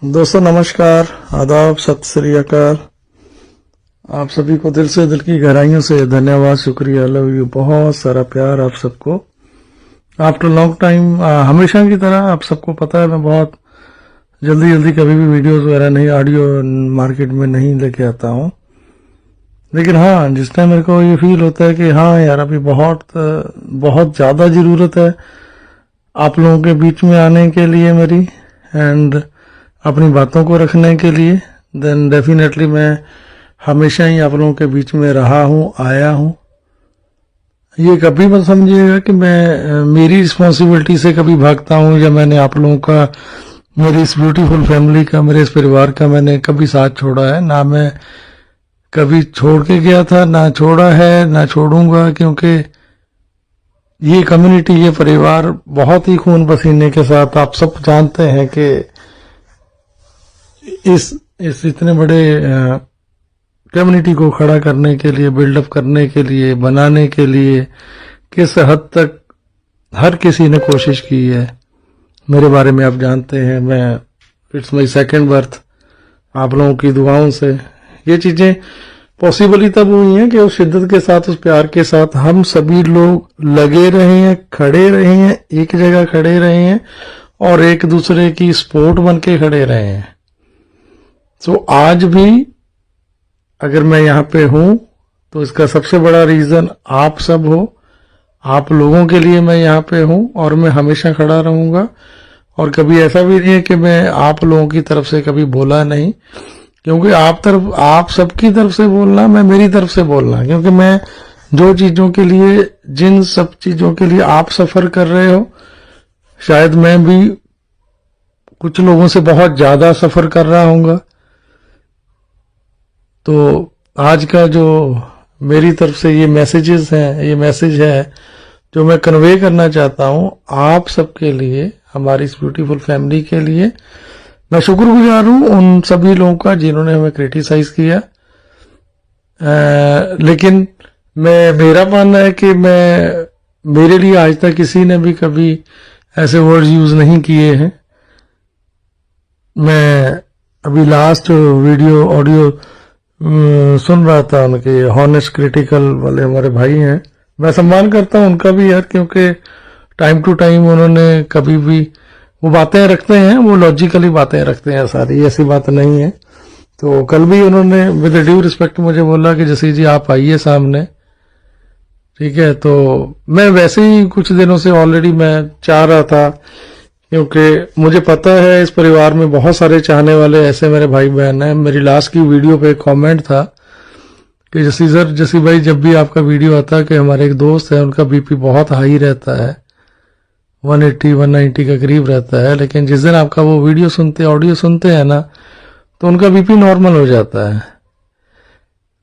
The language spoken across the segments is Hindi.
दोस्तों नमस्कार, आदाब, सत श्री अकाल। आप सभी को दिल से, दिल की गहराइयों से धन्यवाद, शुक्रिया, लव यू, बहुत सारा प्यार आप सबको। आफ्टर लॉन्ग टाइम, हमेशा की तरह आप सबको पता है मैं बहुत जल्दी कभी भी वीडियोस वगैरह नहीं, ऑडियो मार्केट में नहीं लेके आता हूँ। लेकिन हाँ, जिस टाइम मेरे को ये फील होता है कि हाँ यार अभी बहुत ज़्यादा ज़रूरत है आप लोगों के बीच में आने के लिए मेरी, एंड अपनी बातों को रखने के लिए, देन डेफिनेटली मैं हमेशा ही आप लोगों के बीच में रहा हूँ, आया हूँ। ये कभी मत समझिएगा कि मैं मेरी रिस्पॉन्सिबिलिटी से कभी भागता हूँ या मैंने आप लोगों का, मेरी इस ब्यूटीफुल फैमिली का, मेरे इस परिवार का मैंने कभी साथ छोड़ा है। ना मैं कभी छोड़ के गया था, ना छोड़ा है, ना छोड़ूंगा, क्योंकि ये कम्युनिटी, ये परिवार बहुत ही खून पसीने के साथ, आप सब जानते हैं कि इस इतने बड़े कम्युनिटी को खड़ा करने के लिए, बिल्डअप करने के लिए, बनाने के लिए किस हद तक हर किसी ने कोशिश की है। मेरे बारे में आप जानते हैं, मैं इट्स माई सेकंड बर्थ। आप लोगों की दुआओं से ये चीजें पॉसिबल ही तब हुई हैं कि उस शिद्दत के साथ, उस प्यार के साथ हम सभी लोग लगे रहे हैं, खड़े रहे हैं, एक जगह खड़े रहे हैं और एक दूसरे की सपोर्ट बन के खड़े रहे हैं। तो आज भी अगर मैं यहाँ पे हूं तो इसका सबसे बड़ा रीजन आप सब हो। आप लोगों के लिए मैं यहाँ पे हूं और मैं हमेशा खड़ा रहूंगा। और कभी ऐसा भी नहीं है कि मैं आप लोगों की तरफ से कभी बोला नहीं, क्योंकि आप सबकी तरफ से बोलना, मैं मेरी तरफ से बोलना, क्योंकि मैं जो चीजों के लिए, जिन सब चीजों के लिए आप सफर कर रहे हो, शायद मैं भी कुछ लोगों से बहुत ज्यादा सफर कर रहा हूंगा। तो आज का जो मेरी तरफ से ये मैसेजेस हैं, ये मैसेज है जो मैं कन्वे करना चाहता हूं आप सबके लिए, हमारी इस ब्यूटीफुल फैमिली के लिए। मैं शुक्रगुजार हूं उन सभी लोगों का जिन्होंने हमें क्रिटिसाइज किया, लेकिन मेरा मानना है कि मेरे लिए आज तक किसी ने भी कभी ऐसे वर्ड्स यूज नहीं किए हैं। मैं अभी लास्ट वीडियो ऑडियो सुन रहा था उनके, हॉनेस्ट क्रिटिकल वाले हमारे भाई हैं, मैं सम्मान करता हूं उनका भी यार, क्योंकि टाइम टू टाइम उन्होंने कभी भी वो बातें रखते हैं, वो लॉजिकली बातें रखते हैं, सारी ऐसी बात नहीं है। तो कल भी उन्होंने विद ड्यू रिस्पेक्ट मुझे बोला कि जसी जी आप आइए सामने, ठीक है। तो मैं वैसे ही कुछ दिनों से ऑलरेडी मैं चाह रहा था, क्योंकि मुझे पता है इस परिवार में बहुत सारे चाहने वाले ऐसे मेरे भाई बहन हैं। मेरी लास्ट की वीडियो पे एक कमेंट था कि जसी भाई जब भी आपका वीडियो आता है कि हमारे एक दोस्त है उनका बीपी बहुत हाई रहता है, 180-190 के करीब रहता है, लेकिन जिस दिन आपका वो वीडियो सुनते, ऑडियो सुनते हैं ना, तो उनका बीपी नॉर्मल हो जाता है।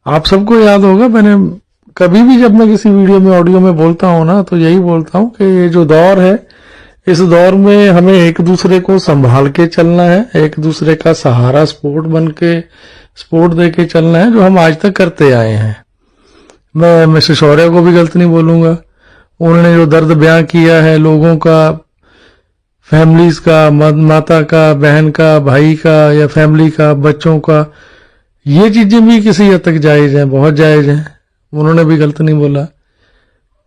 आप सबको याद होगा, मैंने कभी भी जब मैं किसी वीडियो में, ऑडियो में बोलता हूं ना, तो यही बोलता हूं कि ये जो दौर है, इस दौर में हमें एक दूसरे को संभाल के चलना है, एक दूसरे का सहारा, सपोर्ट बन के, सपोर्ट दे के चलना है, जो हम आज तक करते आए हैं। मैं मिस्टर शौर्य को भी गलत नहीं बोलूंगा, उन्होंने जो दर्द बयां किया है लोगों का, फैमिलीज का, माता का, बहन का, भाई का, या फैमिली का, बच्चों का, ये चीजें भी किसी हद तक जायज हैं, बहुत जायज हैं, उन्होंने भी गलत नहीं बोला,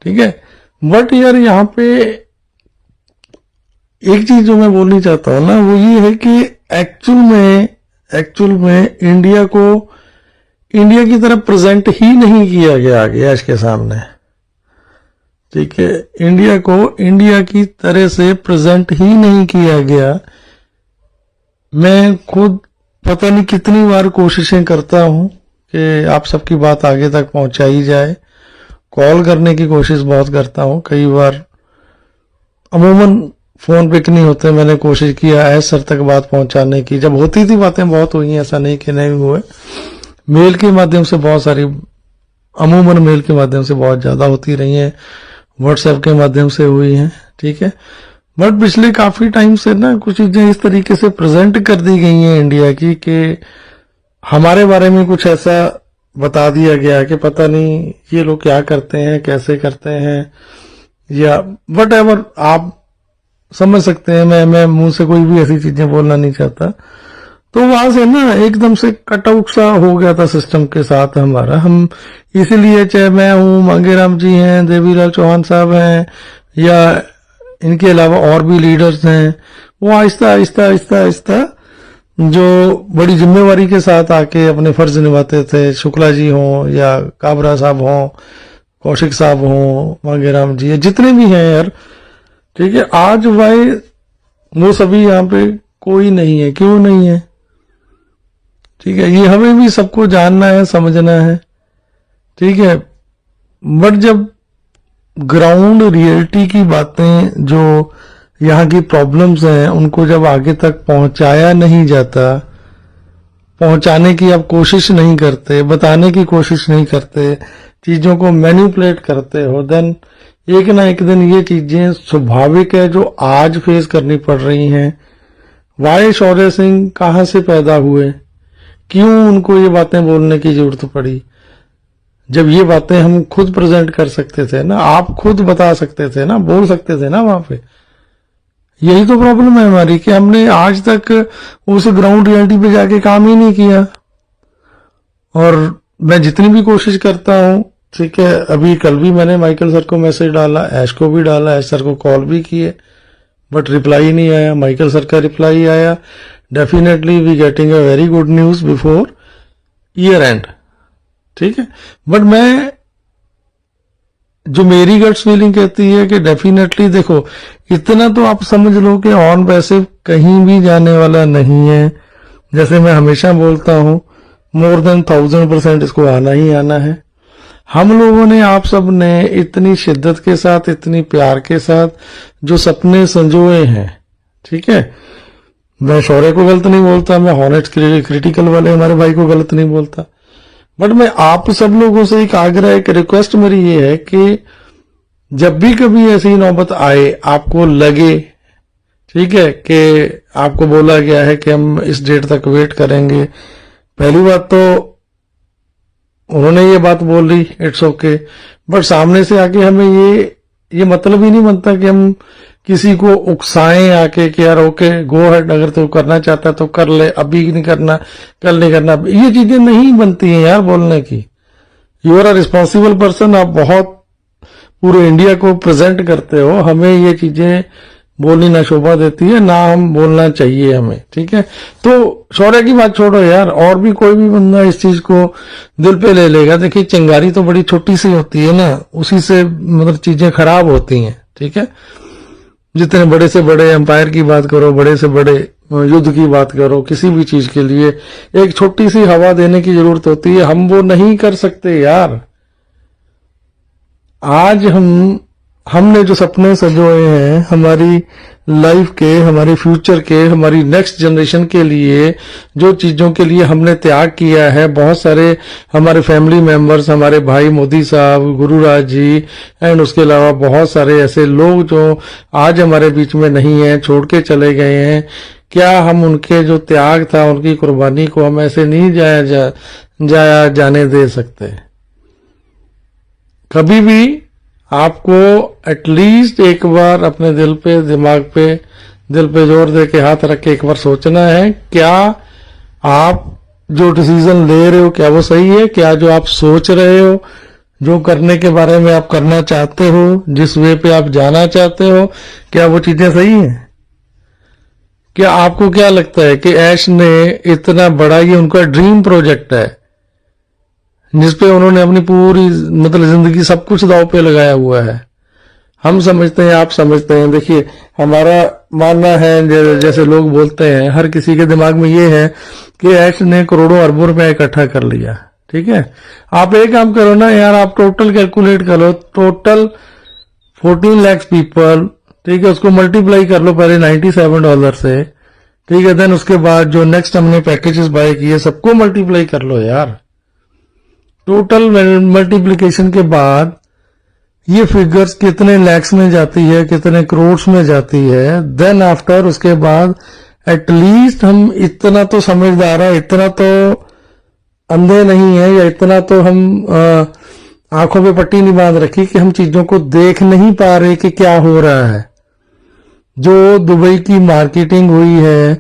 ठीक है। बट यार यहाँ पे एक चीज जो मैं बोलनी चाहता हूं ना, वो ये है कि एक्चुअल में इंडिया की तरफ प्रेजेंट ही नहीं किया गया आगे आज के सामने, ठीक है। इंडिया को इंडिया की तरह से प्रेजेंट ही नहीं किया गया। मैं खुद पता नहीं कितनी बार कोशिशें करता हूं कि आप सबकी बात आगे तक पहुंचाई जाए, कॉल करने की कोशिश बहुत करता हूं, कई बार अमूमन फोन पिक नहीं होते, मैंने कोशिश किया है सर तक बात पहुंचाने की, जब होती थी बातें बहुत हुई, ऐसा नहीं कि नहीं हुए। मेल के माध्यम से बहुत सारी, अमूमन मेल के माध्यम से बहुत ज्यादा होती रही हैं, व्हाट्सएप के माध्यम से हुई हैं, ठीक है। बट पिछले काफी टाइम से ना कुछ चीजें इस तरीके से प्रेजेंट कर दी गई हैं इंडिया की कि हमारे बारे में कुछ ऐसा बता दिया गया कि पता नहीं ये लोग क्या करते हैं, कैसे करते हैं, या वट एवर, आप समझ सकते हैं। मैं मुंह से कोई भी ऐसी चीजें बोलना नहीं चाहता, तो वहां से ना एकदम से कटआउट सा हो गया था सिस्टम के साथ हमारा। हम इसीलिए, चाहे मैं हूँ, मांगेराम जी हैं, देवीलाल चौहान साहब हैं, या इनके अलावा और भी लीडर्स हैं, वो आहिस्ता आहिस्ता आहिस्ता आहिस्ता जो बड़ी जिम्मेवारी के साथ आके अपने फर्ज निभाते थे, शुक्ला जी हों या काबरा साहब हों, कौशिक साहब हों, मांगेराम जी, जितने भी हैं यार, ठीक है, आज भाई वो सभी यहाँ पे कोई नहीं है। क्यों नहीं है? ठीक है, ये हमें भी सबको जानना है, समझना है, ठीक है। बट जब ग्राउंड रियलिटी की बातें, जो यहाँ की प्रॉब्लम्स हैं, उनको जब आगे तक पहुंचाया नहीं जाता, पहुंचाने की आप कोशिश नहीं करते, बताने की कोशिश नहीं करते, चीजों को मैनिपुलेट करते हो, देन एक ना एक दिन ये चीजें स्वाभाविक है जो आज फेस करनी पड़ रही हैं। वाई शौर्य सिंह कहाँ से पैदा हुए, क्यों उनको ये बातें बोलने की जरूरत पड़ी, जब ये बातें हम खुद प्रेजेंट कर सकते थे ना, आप खुद बता सकते थे ना, बोल सकते थे ना वहां पे। यही तो प्रॉब्लम है हमारी कि हमने आज तक उस ग्राउंड रियलिटी पे जाके काम ही नहीं किया। और मैं जितनी भी कोशिश करता हूं, ठीक है, अभी कल भी मैंने माइकल सर को मैसेज डाला, ऐश को भी डाला, ऐश सर को कॉल भी किए, बट रिप्लाई नहीं आया। माइकल सर का रिप्लाई आया, definitely we getting a very good news before year end, ठीक है। बट मैं, जो मेरी गट्स फीलिंग कहती है कि डेफिनेटली देखो, इतना तो आप समझ लो कि ऑन पैसिव कहीं भी जाने वाला नहीं है। जैसे मैं हमेशा बोलता हूं, मोर देन 1000% इसको आना ही आना है। हम लोगों ने, आप सब ने इतनी शिद्दत के साथ, इतनी प्यार के साथ जो सपने संजोए हैं, ठीक है, मैं शौर्य को गलत नहीं बोलता, मैं हॉनेस्ट क्रिटिकल वाले हमारे भाई को गलत नहीं बोलता, बट मैं आप सब लोगों से एक आग्रह, एक रिक्वेस्ट मेरी ये है कि जब भी कभी ऐसी नौबत आए, आपको लगे, ठीक है, कि आपको बोला गया है कि हम इस डेट तक वेट करेंगे, पहली बात तो उन्होंने ये बात बोल ली, इट्स ओके, बट सामने से आके हमें ये मतलब ही नहीं बनता कि हम किसी को उकसाएं आके कि यार ओके गो हेड, अगर तू करना चाहता है तो कर ले, अभी नहीं करना, कल नहीं करना, ये चीजें नहीं बनती हैं यार बोलने की। You are a responsible person, आप बहुत पूरे इंडिया को प्रेजेंट करते हो, हमें ये चीजें बोलनी ना शोभा देती है, ना हम बोलना चाहिए हमें, ठीक है। तो शौर्य की बात छोड़ो यार, और भी कोई भी बंदा इस चीज को दिल पे ले लेगा। देखिए, चिंगारी तो बड़ी छोटी सी होती है ना, उसी से मतलब चीजें खराब होती हैं, ठीक है। जितने बड़े से बड़े एम्पायर की बात करो, बड़े से बड़े युद्ध की बात करो, किसी भी चीज के लिए एक छोटी सी हवा देने की जरूरत होती है, हम वो नहीं कर सकते यार। आज हमने जो सपने सजोए हैं हमारी लाइफ के, हमारे फ्यूचर के, हमारी नेक्स्ट जनरेशन के लिए, जो चीजों के लिए हमने त्याग किया है, बहुत सारे हमारे फैमिली मेंबर्स, हमारे भाई मोदी साहब, गुरुराज जी, एंड उसके अलावा बहुत सारे ऐसे लोग जो आज हमारे बीच में नहीं है, छोड़ के चले गए हैं, क्या हम उनके जो त्याग था, उनकी कुर्बानी को हम ऐसे नहीं जाया जाने दे सकते। कभी भी आपको एटलीस्ट एक बार अपने दिल पे, दिमाग पे, दिल पे जोर दे के हाथ रख के एक बार सोचना है, क्या आप जो डिसीजन ले रहे हो क्या वो सही है, क्या जो आप सोच रहे हो, जो करने के बारे में आप करना चाहते हो, जिस वे पे आप जाना चाहते हो, क्या वो चीजें सही हैं। क्या आपको क्या लगता है कि ऐश ने इतना बड़ा, ये उनका ड्रीम प्रोजेक्ट है जिसपे उन्होंने अपनी पूरी मतलब जिंदगी सब कुछ दांव पे लगाया हुआ है। हम समझते हैं, आप समझते हैं, देखिए हमारा मानना है, जैसे लोग बोलते हैं, हर किसी के दिमाग में ये है कि ऐश ने करोड़ों अरबों रुपया इकट्ठा कर लिया, ठीक है। आप एक काम करो ना यार, आप टोटल कैलकुलेट कर लो, टोटल 14 लाख पीपल, ठीक है, उसको मल्टीप्लाई कर लो पहले $97 से, ठीक है, देन उसके बाद जो नेक्स्ट हमने पैकेजेस बाय किए सबको मल्टीप्लाई कर लो यार। टोटल मल्टीप्लिकेशन के बाद ये फिगर्स कितने लैक्स में जाती है, कितने करोड़ में जाती है, देन आफ्टर उसके बाद एटलीस्ट हम इतना तो समझदार है, इतना तो अंधे नहीं है, या इतना तो हम आंखों पे पट्टी नहीं बांध रखी कि हम चीजों को देख नहीं पा रहे कि क्या हो रहा है। जो दुबई की मार्केटिंग हुई है,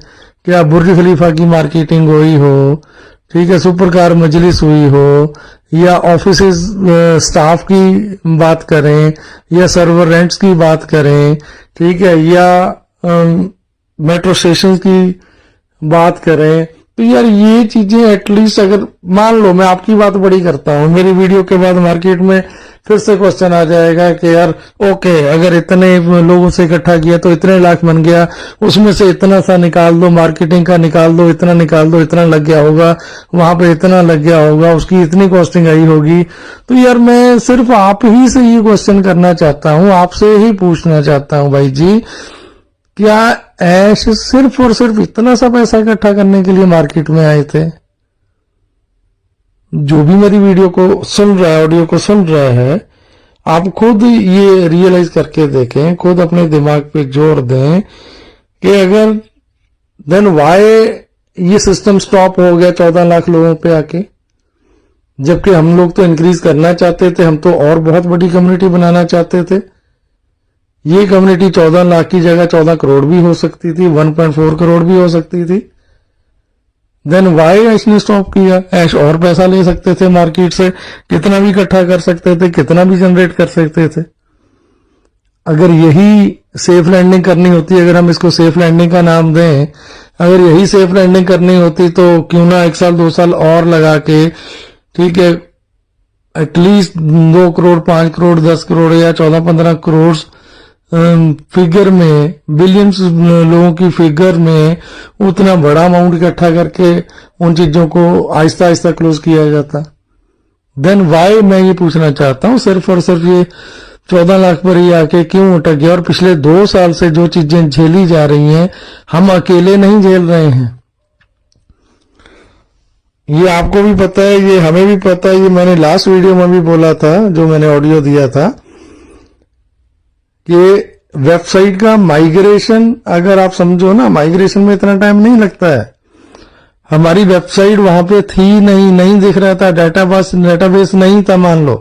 क्या बुर्ज खलीफा की मार्केटिंग हुई हो, ठीक है, सुपर कार मजलिस हुई हो, या ऑफिस स्टाफ की बात करें, या सर्वर रेंट्स की बात करें, ठीक है, या मेट्रो स्टेशन की बात करें, तो यार ये चीजें एटलीस्ट, अगर मान लो मैं आपकी बात बड़ी करता हूं, मेरी वीडियो के बाद मार्केट में फिर से क्वेश्चन आ जाएगा कि यार ओके, अगर इतने लोगों से इकट्ठा किया तो इतने लाख बन गया, उसमें से इतना सा निकाल दो, मार्केटिंग का निकाल दो, इतना निकाल दो, इतना लग गया होगा, वहां पे इतना लग गया होगा, उसकी इतनी कॉस्टिंग आई होगी। तो यार मैं सिर्फ आप ही से ये क्वेश्चन करना चाहता हूं, आपसे ही पूछना चाहता हूं भाई जी, क्या ऐश सिर्फ और सिर्फ इतना सा पैसा इकट्ठा करने के लिए मार्केट में आए थे? जो भी मेरी वीडियो को सुन रहा है, ऑडियो को सुन रहा है, आप खुद ये रियलाइज करके देखें, खुद अपने दिमाग पे जोर दें कि अगर देन वाई ये सिस्टम स्टॉप हो गया 14 लाख लोगों पे आके, जबकि हम लोग तो इंक्रीज करना चाहते थे, हम तो और बहुत बड़ी कम्युनिटी बनाना चाहते थे। ये कम्युनिटी 14 लाख की जगह 14 करोड़ भी हो सकती थी, 1.4 करोड़ भी हो सकती थी। देन वाई ऐश ने स्टॉप किया? ऐश और पैसा ले सकते थे मार्केट से, कितना भी इकट्ठा कर सकते थे, कितना भी जनरेट कर सकते थे। अगर यही सेफ लैंडिंग करनी होती, अगर हम इसको सेफ लैंडिंग का नाम दें, अगर यही सेफ लैंडिंग करनी होती तो क्यों ना 1 साल 2 साल और लगा के, ठीक है, एटलीस्ट 2 करोड़ 5 करोड़ 10 करोड़ या 14-15 करोड़ फिगर में, बिलियंस लोगों की फिगर में उतना बड़ा अमाउंट इकट्ठा करके उन चीजों को आहिस्ता आहिस्ता क्लोज किया जाता। देन वाई, मैं ये पूछना चाहता हूं, सिर्फ और सिर्फ ये 14 लाख पर ही आके क्यों अटक गया? और पिछले 2 साल से जो चीजें झेली जा रही हैं, हम अकेले नहीं झेल रहे हैं। ये आपको भी पता है, ये हमें भी पता है। ये मैंने लास्ट वीडियो में भी बोला था, जो मैंने ऑडियो दिया था, कि वेबसाइट का माइग्रेशन, अगर आप समझो ना, माइग्रेशन में इतना टाइम नहीं लगता है। हमारी वेबसाइट वहां पे थी नहीं दिख रहा था, डेटाबेस नहीं था, मान लो।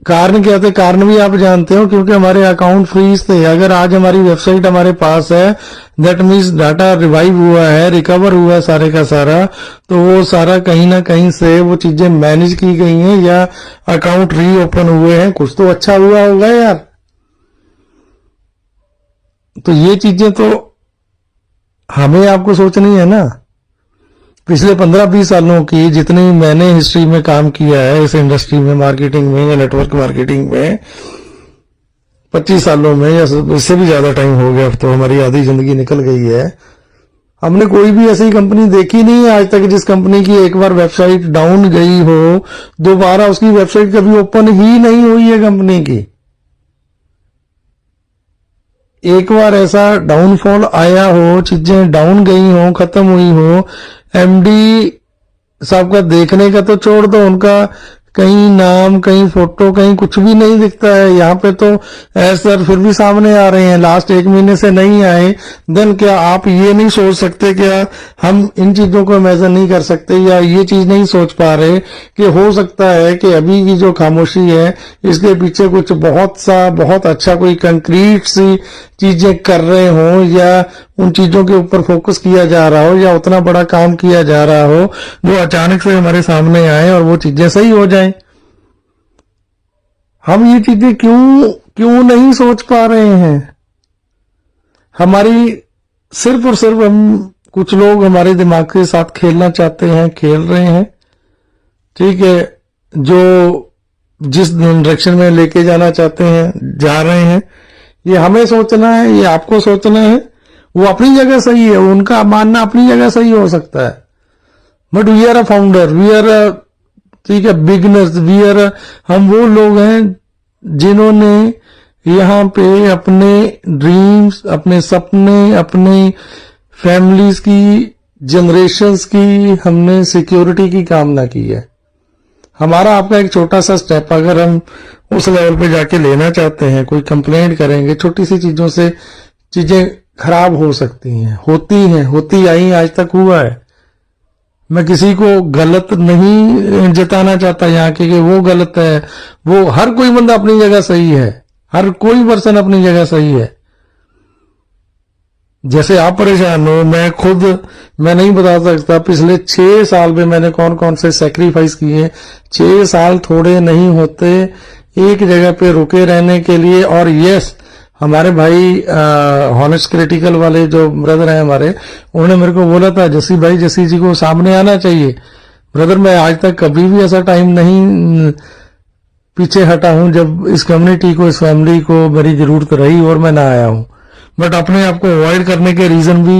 कारण क्या थे? कारण भी आप जानते हो, क्योंकि हमारे अकाउंट फ्रीज थे। अगर आज हमारी वेबसाइट हमारे पास है, दैट मीन्स डाटा रिवाइव हुआ है, रिकवर हुआ है सारे का सारा, तो वो सारा कहीं ना कहीं से वो चीजें मैनेज की गई हैं या अकाउंट रीओपन हुए हैं, कुछ तो अच्छा हुआ होगा यार। तो ये चीजें तो हमें आपको सोचनी है ना। पिछले 15-20 सालों की जितनी मैंने हिस्ट्री में काम किया है इस इंडस्ट्री में, मार्केटिंग में या नेटवर्क मार्केटिंग में, 25 सालों में या इससे भी ज्यादा टाइम हो गया, अब तो हमारी आधी जिंदगी निकल गई है। हमने कोई भी ऐसी कंपनी देखी नहीं है आज तक जिस कंपनी की एक बार वेबसाइट डाउन गई हो, दोबारा उसकी वेबसाइट कभी ओपन ही नहीं हुई है कंपनी की। एक बार ऐसा डाउनफॉल आया हो, चीजें डाउन गई हो, खत्म हुई हो, एमडी साहब का देखने का तो छोड़ दो, उनका कहीं नाम, कहीं फोटो, कहीं कुछ भी नहीं दिखता है। यहाँ पे तो सर फिर भी सामने आ रहे हैं, लास्ट 1 महीने से नहीं आए। देन क्या आप ये नहीं सोच सकते, क्या हम इन चीजों को इमेजिन नहीं कर सकते, या ये चीज नहीं सोच पा रहे कि हो सकता है कि अभी की जो खामोशी है इसके पीछे कुछ बहुत अच्छा कोई कंक्रीट सी चीजें कर रहे हो, या उन चीजों के ऊपर फोकस किया जा रहा हो, या उतना बड़ा काम किया जा रहा हो जो अचानक से हमारे सामने आए और वो चीजें सही हो जाएं। हम ये चीजें क्यों नहीं सोच पा रहे हैं? हमारी सिर्फ और सिर्फ हम कुछ लोग हमारे दिमाग के साथ खेलना चाहते हैं, खेल रहे हैं, ठीक है, जो जिस डायरेक्शन में लेके जाना चाहते हैं जा रहे हैं। ये हमें सोचना है, ये आपको सोचना है। वो अपनी जगह सही है, उनका मानना अपनी जगह सही हो सकता है, but we are a founder, we are ठीक है बिगनर्स, वी आर हम वो लोग हैं जिन्होंने यहाँ पे अपने ड्रीम्स, अपने सपने, अपनी फैमिलीज की, जनरेशंस की हमने सिक्योरिटी की कामना की है। हमारा आपका एक छोटा सा स्टेप अगर हम उस लेवल पे जाके लेना चाहते हैं, कोई कंप्लेंट करेंगे, छोटी सी चीजों से चीजें खराब हो सकती हैं, होती आई, आज तक हुआ है। मैं किसी को गलत नहीं जताना चाहता यहाँ के कि वो गलत है, वो हर कोई बंदा अपनी जगह सही है, हर कोई पर्सन अपनी जगह सही है। जैसे आप परेशान हो, मैं नहीं बता सकता पिछले 6 साल में मैंने कौन कौन से सेक्रीफाइस किए। 6 साल थोड़े नहीं होते एक जगह पे रुके रहने के लिए। और यस, हमारे भाई हॉनेस्ट क्रिटिकल वाले जो ब्रदर हैं हमारे, उन्होंने मेरे को बोला था, जसी भाई, जसी जी को सामने आना चाहिए। ब्रदर, मैं आज तक कभी भी ऐसा टाइम नहीं पीछे हटा हूं जब इस कम्युनिटी को, इस फैमिली को मेरी जरूरत रही और मैं ना आया हूं। बट अपने आप को अवॉइड करने के रीजन भी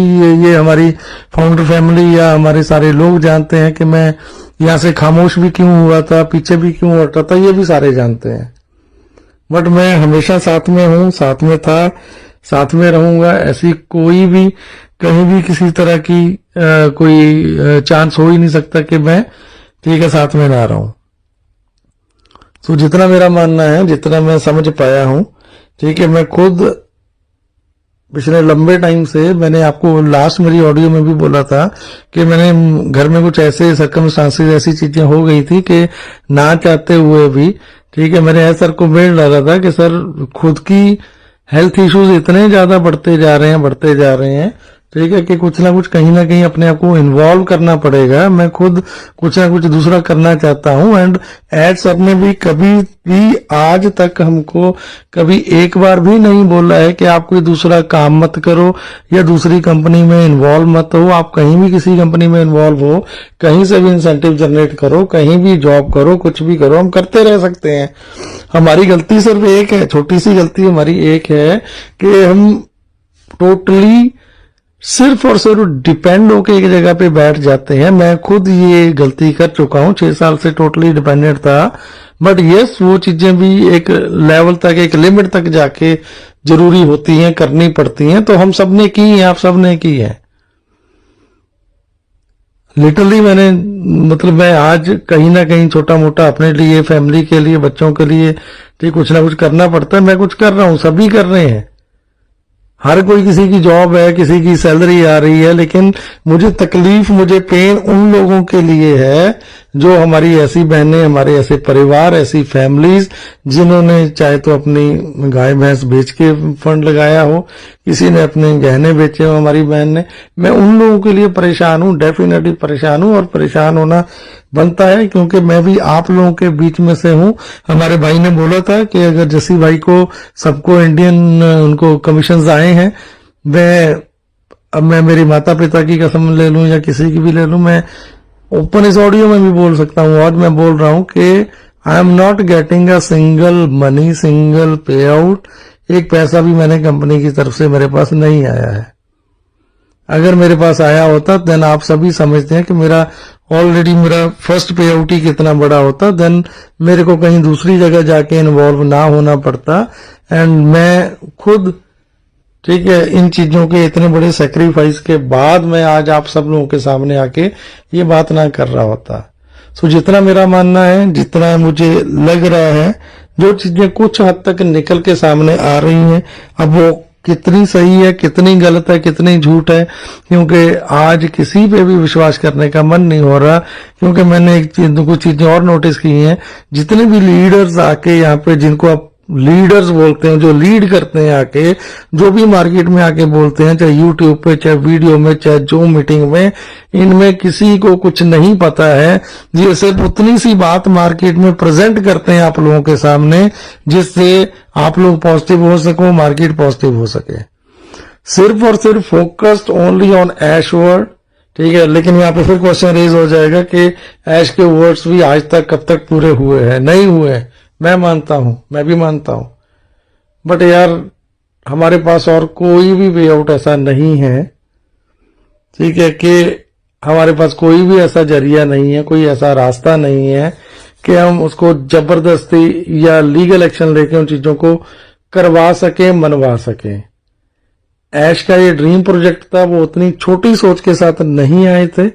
ये हमारी फाउंडर फैमिली या हमारे सारे लोग जानते हैं कि मैं यहां से खामोश भी क्यों हुआ था, पीछे भी क्यों हटा था, ये भी सारे जानते हैं। बट मैं हमेशा साथ में हूं, साथ में था, साथ में रहूंगा। ऐसी कोई भी कहीं भी किसी तरह की कोई चांस हो ही नहीं सकता कि मैं ठीक है साथ में ना रहूं। तो जितना मेरा मानना है, जितना मैं समझ पाया हूं, ठीक है, मैं खुद पिछले लंबे टाइम से, मैंने आपको लास्ट मेरी ऑडियो में भी बोला था कि मैंने घर में कुछ ऐसे सर्कमस्टांसेस, ऐसी चीजें हो गई थी कि ना चाहते हुए भी, ठीक है, मैंने सर को मेल डाला था कि सर खुद की हेल्थ इश्यूज इतने ज्यादा बढ़ते जा रहे हैं, ठीक है, कि कुछ ना कुछ कहीं ना कहीं अपने आप को इन्वॉल्व करना पड़ेगा। मैं खुद कुछ ना कुछ दूसरा करना चाहता हूं। एंड एड सर ने भी कभी भी आज तक हमको कभी एक बार भी नहीं बोला है कि आप कोई दूसरा काम मत करो या दूसरी कंपनी में इन्वॉल्व मत हो। आप कहीं भी किसी कंपनी में इन्वॉल्व हो, कहीं से भी इंसेंटिव जनरेट करो, कहीं भी जॉब करो, कुछ भी करो, हम करते रह सकते हैं। हमारी गलती सिर्फ एक है, छोटी सी गलती हमारी एक है कि हम टोटली सिर्फ और सिर्फ डिपेंड होके एक जगह पे बैठ जाते हैं। मैं खुद ये गलती कर चुका हूं, 6 साल से टोटली डिपेंडेंट था। बट यस, वो चीजें भी एक लेवल तक, एक लिमिट तक जाके जरूरी होती हैं, करनी पड़ती हैं। तो हम सबने की है, आप सबने की है। लिटरली मैंने, मतलब मैं आज कहीं ना कहीं छोटा मोटा अपने लिए, फैमिली के लिए, बच्चों के लिए, ठीक, कुछ ना कुछ करना पड़ता है। मैं कुछ कर रहा हूं, सभी कर रहे हैं। हर कोई, किसी की जॉब है, किसी की सैलरी आ रही है, लेकिन मुझे तकलीफ, मुझे पेन उन लोगों के लिए है जो हमारी ऐसी बहनें, हमारे ऐसे परिवार, ऐसी फैमिलीज जिन्होंने चाहे तो अपनी गाय भैंस बेच के फंड लगाया हो, किसी ने अपने गहने बेचे हो, हमारी बहन ने। मैं उन लोगों के लिए परेशान हूं, डेफिनेटली परेशान हूं, और परेशान होना बनता है क्योंकि मैं भी आप लोगों के बीच में से हूं। हमारे भाई ने बोला था कि अगर जसी भाई को, सबको इंडियन उनको कमीशंस आए हैं, मैं मेरी माता पिता की कसम ले लूं या किसी की भी ले लूं, मैं ओपन इस ऑडियो में भी बोल सकता हूं। आज मैं बोल रहा हूं कि I am not getting a single money, single पे आउट। एक पैसा भी मैंने कंपनी की तरफ से मेरे पास नहीं आया है। अगर मेरे पास आया होता, देन आप सभी समझते हैं कि मेरा ऑलरेडी मेरा फर्स्ट पे आउट ही कितना बड़ा होता, देन मेरे को कहीं दूसरी जगह जाके इन्वॉल्व ना होना पड़ता। एंड मैं खुद, ठीक है, इन चीजों के इतने बड़े सेक्रीफाइस के बाद मैं आज आप सब लोगों के सामने आके ये बात ना कर रहा होता। सो जितना मेरा मानना है, जितना मुझे लग रहा है, जो चीजें कुछ हद तक निकल के सामने आ रही हैं, अब वो कितनी सही है, कितनी गलत है, कितनी झूठ है, क्योंकि आज किसी पे भी विश्वास करने का मन नहीं हो रहा। क्योंकि मैंने एक चीज, कुछ चीजें और नोटिस की हैं, जितने भी लीडर्स आके यहाँ पे, जिनको आप लीडर्स बोलते हैं, जो लीड करते हैं आके, जो भी मार्केट में आके बोलते हैं, चाहे यूट्यूब पे, चाहे वीडियो में, चाहे जूम मीटिंग में, इनमें किसी को कुछ नहीं पता है। ये सिर्फ उतनी सी बात मार्केट में प्रेजेंट करते हैं आप लोगों के सामने, जिससे आप लोग पॉजिटिव हो सको, मार्केट पॉजिटिव हो सके। सिर्फ और सिर्फ focused only on ash word, ठीक है। लेकिन यहाँ पे फिर क्वेश्चन रेज हो जाएगा कि ऐश के वर्ड्स भी आज तक कब तक पूरे हुए हैं? नहीं हुए हैं, मैं मानता हूं, मैं भी मानता हूं। बट यार, हमारे पास और कोई भी वे आउट ऐसा नहीं है, ठीक है, कि हमारे पास कोई भी ऐसा जरिया नहीं है, कोई ऐसा रास्ता नहीं है कि हम उसको जबरदस्ती या लीगल एक्शन लेके उन चीजों को करवा सके, मनवा सके। ऐश का ये ड्रीम प्रोजेक्ट था, वो उतनी छोटी सोच के साथ नहीं आए थे,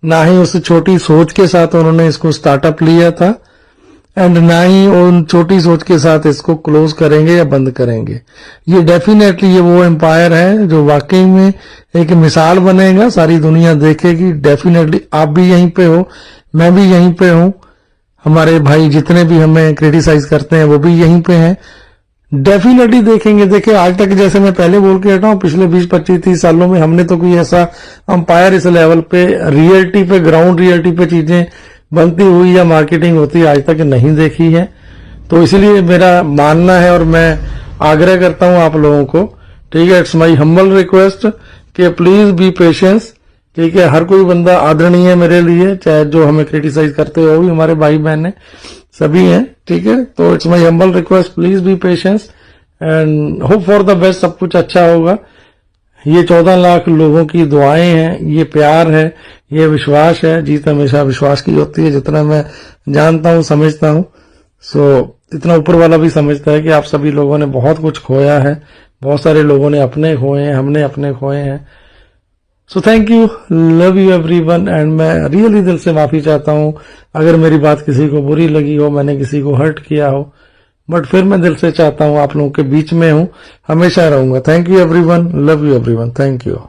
ना ही उस छोटी सोच के साथ उन्होंने इसको स्टार्टअप लिया था, एंड ना ही उन छोटी सोच के साथ इसको क्लोज करेंगे या बंद करेंगे। ये डेफिनेटली ये वो एम्पायर है जो वाकई में एक मिसाल बनेगा, सारी दुनिया देखेगी। डेफिनेटली आप भी यहीं पे हो, मैं भी यहीं पे हूं, हमारे भाई जितने भी हमें क्रिटिसाइज करते हैं वो भी यहीं पे हैं। डेफिनेटली देखेंगे। देखिए आज तक जैसे मैं पहले बोल के हटा हूं, पिछले 20-25-30 सालों में हमने तो कोई ऐसा अंपायर इस लेवल पे रियलिटी पे, ग्राउंड रियलिटी पे चीजें बनती हुई या मार्केटिंग होती आज तक नहीं देखी है। तो इसलिए मेरा मानना है और मैं आग्रह करता हूं आप लोगों को, ठीक है, इट्स माई हम्बल रिक्वेस्ट कि प्लीज बी पेशेंस, ठीक है। हर कोई बंदा आदरणीय है मेरे लिए, चाहे जो हमें क्रिटिसाइज करते हो भी हमारे भाई बहन है, सभी हैं, ठीक है। तो it's my humble request, please be patience and hope for the best. सब कुछ अच्छा होगा। ये 14 लाख लोगों की दुआएं हैं, ये प्यार है, ये विश्वास है। जीत हमेशा विश्वास की होती है, जितना मैं जानता हूं, समझता हूं। इतना ऊपर वाला भी समझता है कि आप सभी लोगों ने बहुत कुछ खोया है, बहुत सारे लोगों ने अपने खोए हैं, हमने अपने खोए हैं। So thank you, love you everyone. And मैं रियली दिल से माफी चाहता हूं अगर मेरी बात किसी को बुरी लगी हो, मैंने किसी को हर्ट किया हो, बट फिर मैं दिल से चाहता हूं आप लोगों के बीच में हूं, हमेशा रहूंगा। Thank you everyone, love you everyone, thank you.